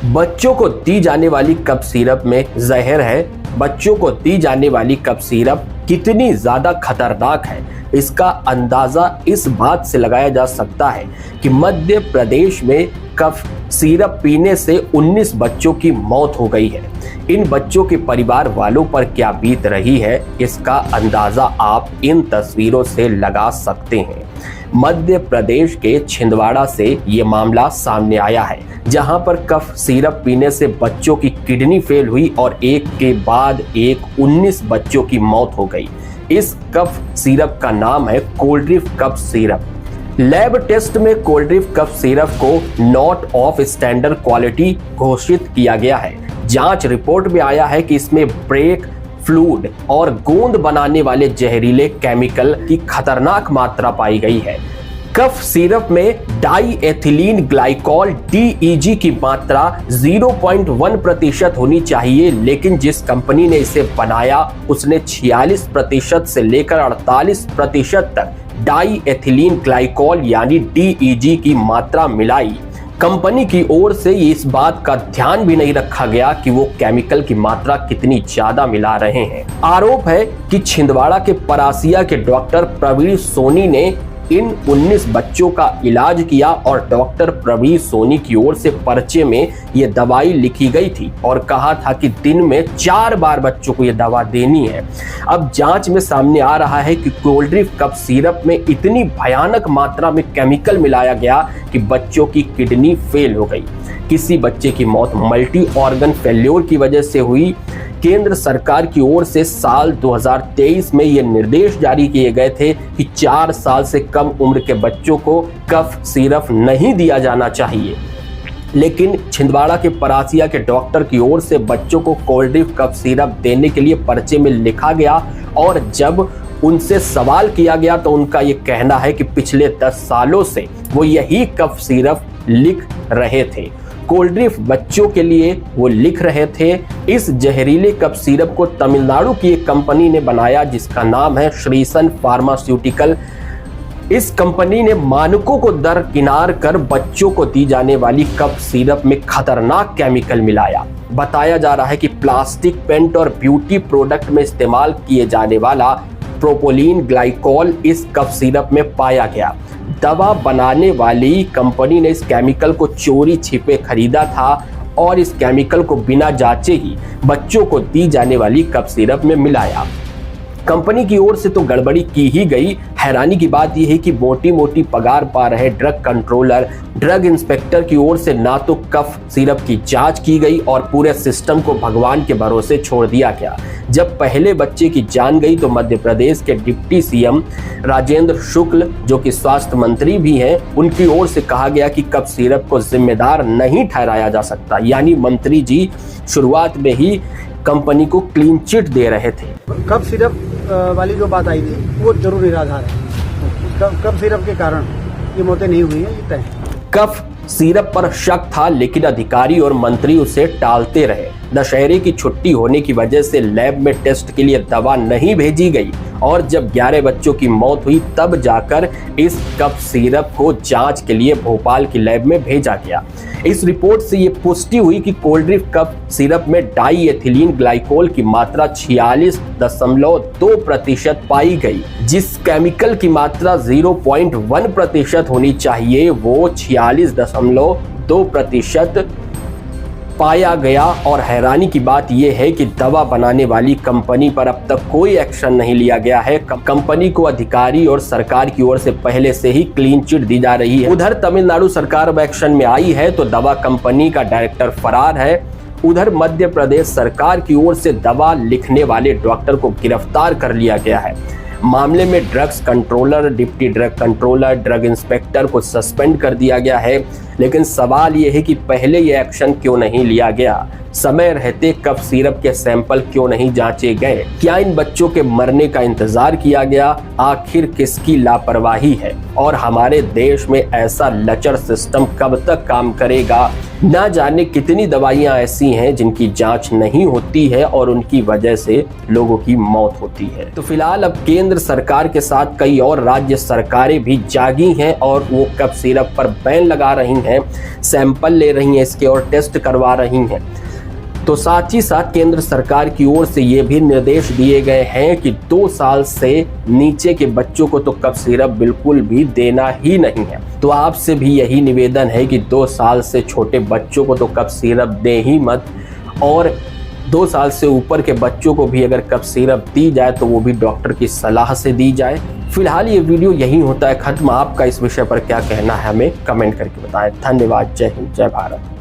बच्चों को दी जाने वाली कफ सिरप में जहर है। बच्चों को दी जाने वाली कफ सिरप कितनी ज्यादा खतरनाक है, इसका अंदाजा इस बात से लगाया जा सकता है कि मध्य प्रदेश में कफ सिरप पीने से 19 बच्चों की मौत हो गई है। इन बच्चों के परिवार वालों पर क्या बीत रही है, इसका अंदाजा आप इन तस्वीरों से लगा सकते हैं। मध्य प्रदेश के छिंदवाड़ा से ये मामला सामने आया है, जहां पर कफ सिरप पीने से बच्चों की किडनी फेल हुई और एक के बाद एक 19 बच्चों की मौत हो गई। इस कफ सिरप का नाम है Coldrif cough syrup. Lab test में कोल्ड्रिफ कफ सिरप को नॉट ऑफ स्टैंडर्ड क्वालिटी घोषित किया गया है। जांच रिपोर्ट में आया है कि इसमें ब्रेक फ्लूइड और गोंद बनाने वाले जहरीले केमिकल की खतरनाक मात्रा पाई गई है। कफ सिरप में डाई एथिलीन ग्लाइकॉल DEG की मात्रा 0.1% होनी चाहिए, लेकिन जिस कंपनी ने इसे बनाया उसने 46% से लेकर 48% तक डाई एथिलीन ग्लाइकॉल यानी DEG की मात्रा मिलाई। कंपनी की ओर से इस बात का ध्यान भी नहीं रखा गया कि वो केमिकल की मात्रा कितनी ज्यादा मिला रहे हैं। आरोप है कि छिंदवाड़ा के परासिया के डॉक्टर प्रवीण सोनी ने इन 19 बच्चों का इलाज किया और डॉक्टर प्रवीण सोनी की ओर से पर्चे में ये दवाई लिखी गई थी और कहा था कि दिन में 4 बार बच्चों को ये दवा देनी है। अब जांच में सामने आ रहा है कि कोल्ड्रिफ कफ सिरप में इतनी भयानक मात्रा में केमिकल मिलाया गया कि बच्चों की किडनी फेल हो गई। किसी बच्चे की मौत मल्टी ऑर्गन फेल्योर की वजह से हुई। केंद्र सरकार की ओर से साल 2023 में ये निर्देश जारी किए गए थे कि 4 साल से कम उम्र के बच्चों को कफ सिरप नहीं दिया जाना चाहिए, लेकिन छिंदवाड़ा के परासिया के डॉक्टर की ओर से बच्चों को कोल्ड्रिफ कफ सिरप देने के लिए पर्चे में लिखा गया और जब उनसे सवाल किया गया तो उनका ये कहना है कि पिछले 10 सालों से वो यही कफ सिरप लिख रहे थे। कोल्ड्रिफ बच्चों के लिए वो लिख रहे थे। इस जहरीले कफ सिरप को तमिलनाडु की एक कंपनी ने बनाया जिसका नाम है श्रीसन फार्मास्यूटिकल। इस कंपनी ने मानकों को दरकिनार कर बच्चों को दी जाने वाली कफ सिरप में खतरनाक केमिकल मिलाया। बताया जा रहा है कि प्लास्टिक, पेंट और ब्यूटी प्रोडक्ट में इस्तेमाल किए जाने वाला प्रोपोलीन ग्लाइकॉल इस कफ सिरप में पाया गया। दवा बनाने वाली कंपनी ने इस केमिकल को चोरी छिपे खरीदा था और इस केमिकल को बिना जांचे ही बच्चों को दी जाने वाली कफ सिरप में मिलाया। कंपनी की ओर से तो गड़बड़ी की ही गई। हैरानी की बात यह है कि मोटी मोटी पगार पा रहे ड्रग कंट्रोलर, ड्रग इंस्पेक्टर की ओर से ना तो कफ सिरप की जांच की गई और पूरे सिस्टम को भगवान के भरोसे छोड़ दिया गया। जब पहले बच्चे की जान गई तो मध्य प्रदेश के डिप्टी CM राजेंद्र शुक्ल, जो कि स्वास्थ्य मंत्री भी हैं, उनकी ओर से कहा गया कि कफ सिरप को जिम्मेदार नहीं ठहराया जा सकता। यानी मंत्री जी शुरुआत में ही कंपनी को क्लीन चिट दे रहे थे। कफ सिरप वाली जो बात आई थी वो जरूर निराधार है। कफ सिरप के कारण ये मौतें नहीं हुई है, ये तय है। कफ सिरप पर शक था लेकिन अधिकारी और मंत्री उसे टालते रहे। दशहरे की छुट्टी होने की वजह से लैब में टेस्ट के लिए दवा नहीं भेजी गई और जब 11 बच्चों की मौत हुई तब जाकर इस कफ सिरप को जांच के लिए भोपाल की लैब में भेजा गया। इस रिपोर्ट से ये पुष्टि हुई कि कोल्ड्रिफ कफ सिरप में डाई एथिलीन ग्लाइकोल की मात्रा 46.2% पाई गई। जिस केमिकल की मात्रा 0.1% होनी चाहिए वो 46.2% पाया गया। और हैरानी की बात यह है कि दवा बनाने वाली कंपनी पर अब तक कोई एक्शन नहीं लिया गया है। कंपनी को अधिकारी और सरकार की ओर से पहले से ही क्लीन चिट दी जा रही है। उधर तमिलनाडु सरकार अब एक्शन में आई है तो दवा कंपनी का डायरेक्टर फरार है। उधर मध्य प्रदेश सरकार की ओर से दवा लिखने वाले डॉक्टर को गिरफ्तार कर लिया गया है। मामले में drugs controller, deputy drug controller, drug inspector को सस्पेंड कर दिया गया है। लेकिन सवाल यह है कि पहले यह एक्शन क्यों नहीं लिया गया? समय रहते कफ सिरप के सैंपल क्यों नहीं जांचे गए? क्या इन बच्चों के मरने का इंतजार किया गया? आखिर किसकी लापरवाही है? और हमारे देश में ऐसा लचर सिस्टम कब तक काम करेगा? ना जाने कितनी दवाइयां ऐसी हैं जिनकी जांच नहीं होती है और उनकी वजह से लोगों की मौत होती है। तो फिलहाल अब केंद्र सरकार के साथ कई और राज्य सरकारें भी जागी हैं और वो कफ सिरप पर बैन लगा रही हैं, सैंपल ले रही हैं इसके और टेस्ट करवा रही हैं। तो साथ ही साथ केंद्र सरकार की ओर से ये भी निर्देश दिए गए हैं कि 2 साल से नीचे के बच्चों को तो कफ सिरप बिल्कुल भी देना ही नहीं है। तो आपसे भी यही निवेदन है कि 2 साल से छोटे बच्चों को तो कफ सिरप दे ही मत, और 2 साल से ऊपर के बच्चों को भी अगर कफ सिरप दी जाए तो वो भी डॉक्टर की सलाह से दी जाए। फिलहाल ये वीडियो यही होता है खत्म। आपका इस विषय पर क्या कहना है हमें कमेंट करके बताएं। धन्यवाद। जय हिंद, जय भारत।